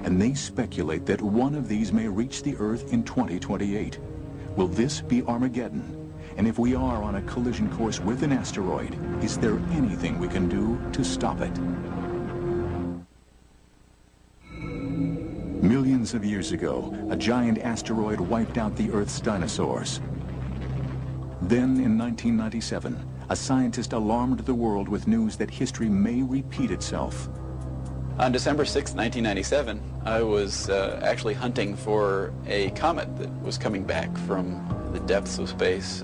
and they speculate that one of these may reach the Earth in 2028. Will this be Armageddon? And if we are on a collision course with an asteroid, is there anything we can do to stop it? Millions of years ago, a giant asteroid wiped out the Earth's dinosaurs. Then, in 1997, a scientist alarmed the world with news that history may repeat itself. On December 6, 1997, I was actually hunting for a comet that was coming back from the depths of space,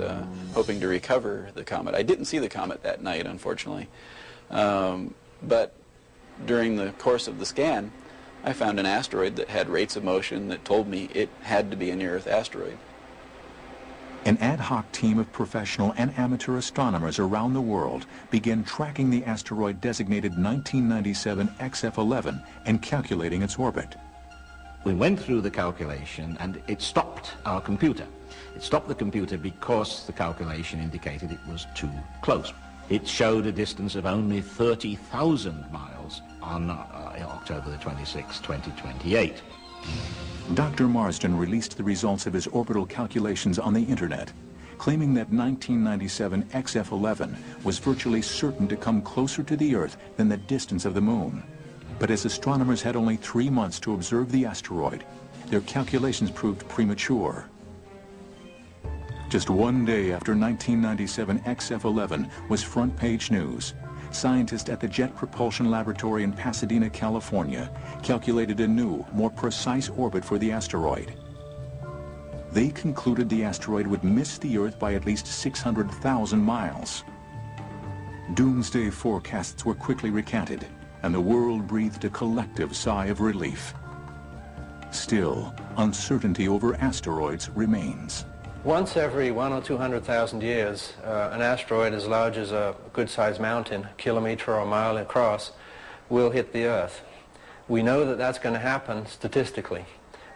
hoping to recover the comet. I didn't see the comet that night, unfortunately. But during the course of the scan, I found an asteroid that had rates of motion that told me it had to be a near-Earth asteroid. An ad hoc team of professional and amateur astronomers around the world began tracking the asteroid designated 1997 XF11 and calculating its orbit. We went through the calculation and it stopped our computer. It stopped the computer because the calculation indicated it was too close. It showed a distance of only 30,000 miles on October the 26th, 2028. Dr. Marsden released the results of his orbital calculations on the internet, claiming that 1997 XF11 was virtually certain to come closer to the Earth than the distance of the Moon. But as astronomers had only 3 months to observe the asteroid, their calculations proved premature. Just one day after 1997 XF11 was front-page news, scientists at the Jet Propulsion Laboratory in Pasadena, California, calculated a new, more precise orbit for the asteroid. They concluded the asteroid would miss the Earth by at least 600,000 miles. Doomsday forecasts were quickly recanted, and the world breathed a collective sigh of relief. Still, uncertainty over asteroids remains. Once every 100,000 or 200,000 years, an asteroid as large as a good-sized mountain, a kilometer or a mile across, will hit the Earth. We know that that's going to happen statistically.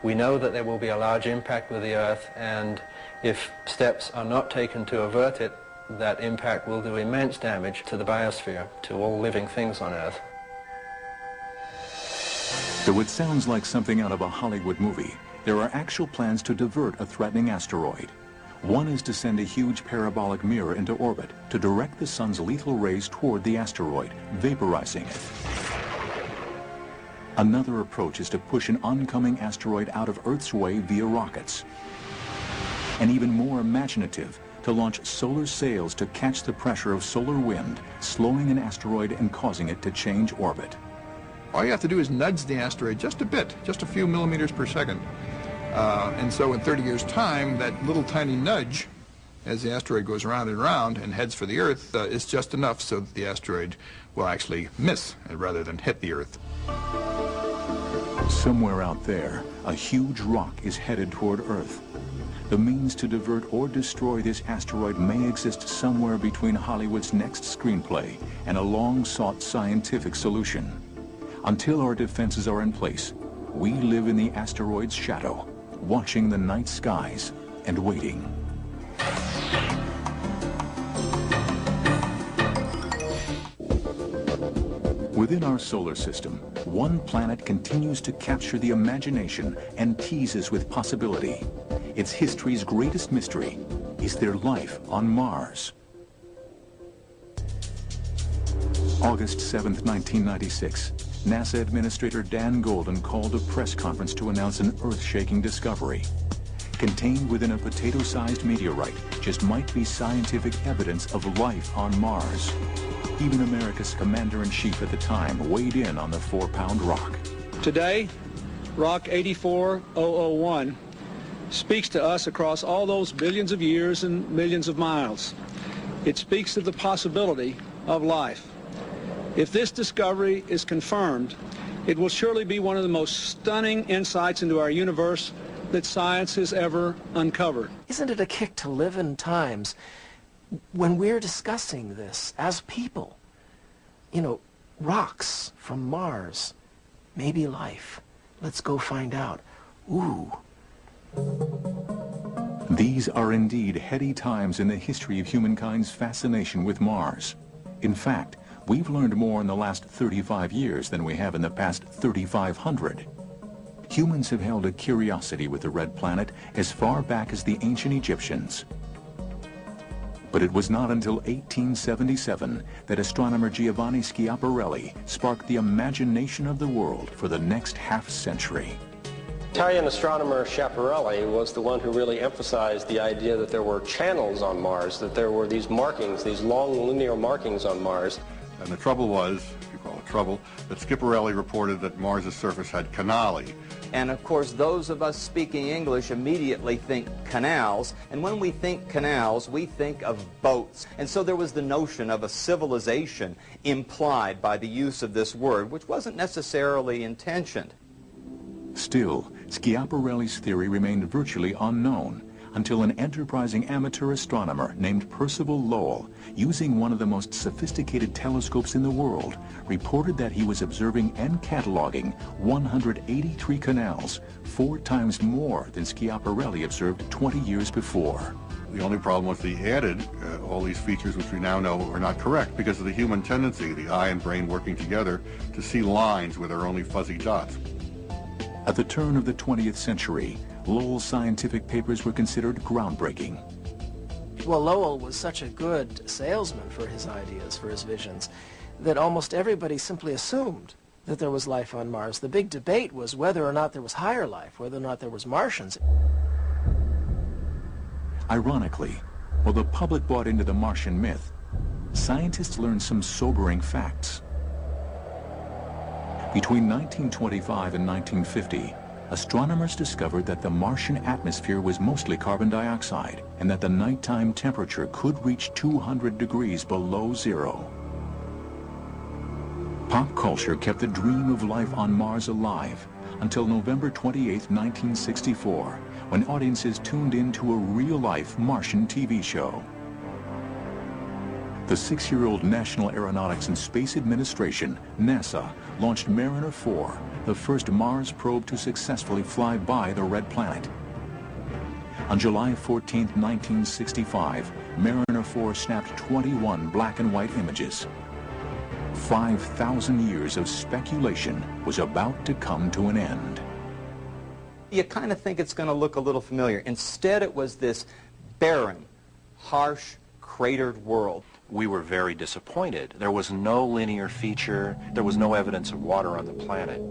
We know that there will be a large impact with the Earth, and if steps are not taken to avert it, that impact will do immense damage to the biosphere, to all living things on Earth. Though it sounds like something out of a Hollywood movie, there are actual plans to divert a threatening asteroid. One is to send a huge parabolic mirror into orbit to direct the sun's lethal rays toward the asteroid, vaporizing it. Another approach is to push an oncoming asteroid out of Earth's way via rockets. And even more imaginative, to launch solar sails to catch the pressure of solar wind, slowing an asteroid and causing it to change orbit. All you have to do is nudge the asteroid just a bit, just a few millimeters per second. And so in 30 years' time, that little tiny nudge, as the asteroid goes around and around and heads for the Earth, is just enough so that the asteroid will actually miss rather than hit the Earth. Somewhere out there, a huge rock is headed toward Earth. The means to divert or destroy this asteroid may exist somewhere between Hollywood's next screenplay and a long-sought scientific solution. Until our defenses are in place, we live in the asteroid's shadow, watching the night skies and waiting. Within our solar system, one planet continues to capture the imagination and teases with possibility. It's history's greatest mystery. Is there life on Mars? August 7th, 1996. NASA Administrator Dan Golden called a press conference to announce an earth-shaking discovery. Contained within a potato-sized meteorite just might be scientific evidence of life on Mars. Even America's commander-in-chief at the time weighed in on the 4-pound rock. Today, Rock 84001 speaks to us across all those billions of years and millions of miles. It speaks of the possibility of life. If this discovery is confirmed, it will surely be one of the most stunning insights into our universe that science has ever uncovered. Isn't it a kick to live in times when we're discussing this as people? You know, rocks from Mars, maybe life. Let's go find out. Ooh. These are indeed heady times in the history of humankind's fascination with Mars. In fact, we've learned more in the last 35 years than we have in the past 3,500. Humans have held a curiosity with the red planet as far back as the ancient Egyptians. But it was not until 1877 that astronomer Giovanni Schiaparelli sparked the imagination of the world for the next half-century. Italian astronomer Schiaparelli was the one who really emphasized the idea that there were channels on Mars, that there were these markings, these long linear markings on Mars. And the trouble was, if you call it trouble, that Schiaparelli reported that Mars's surface had canali. And of course, those of us speaking English immediately think canals. And when we think canals, we think of boats. And so there was the notion of a civilization implied by the use of this word, which wasn't necessarily intentioned. Still, Schiaparelli's theory remained virtually unknown until an enterprising amateur astronomer named Percival Lowell, using one of the most sophisticated telescopes in the world, reported that he was observing and cataloging 183 canals, 4 times more than Schiaparelli observed 20 years before. The only problem was he added all these features which we now know are not correct because of the human tendency, the eye and brain working together, to see lines where there are only fuzzy dots. At the turn of the 20th century, Lowell's scientific papers were considered groundbreaking. Well, Lowell was such a good salesman for his ideas, for his visions, that almost everybody simply assumed that there was life on Mars. The big debate was whether or not there was higher life, whether or not there was Martians. Ironically, while the public bought into the Martian myth, scientists learned some sobering facts. Between 1925 and 1950, astronomers discovered that the Martian atmosphere was mostly carbon dioxide and that the nighttime temperature could reach 200 degrees below zero. Pop culture kept the dream of life on Mars alive until November 28, 1964, when audiences tuned into a real-life Martian TV show. The 6-year-old National Aeronautics and Space Administration, NASA, launched Mariner 4, the first Mars probe to successfully fly by the red planet. On July 14, 1965, Mariner 4 snapped 21 black and white images. 5,000 years of speculation was about to come to an end. You kind of think it's going to look a little familiar. Instead, it was this barren, harsh, cratered world. We were very disappointed. There was no linear feature. There was no evidence of water on the planet.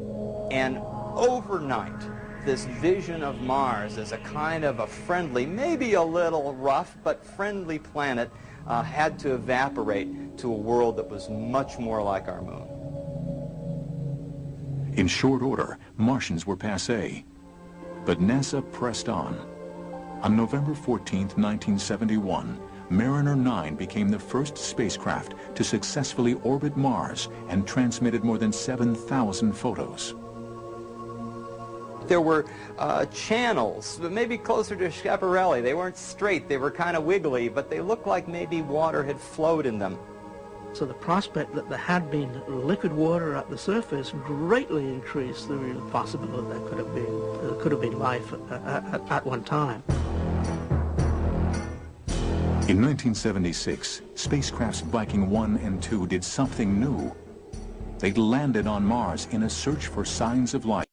And overnight, this vision of Mars as a kind of a friendly, maybe a little rough, but friendly planet had to evaporate to a world that was much more like our moon. In short order, Martians were passé. But NASA pressed on. On November 14, 1971, Mariner 9 became the first spacecraft to successfully orbit Mars and transmitted more than 7,000 photos. There were channels, maybe closer to Schiaparelli. They weren't straight, they were kind of wiggly, but they looked like maybe water had flowed in them. So the prospect that there had been liquid water at the surface greatly increased the real possibility that there could have been life at one time. In 1976, spacecrafts Viking 1 and 2 did something new. They landed on Mars in a search for signs of life.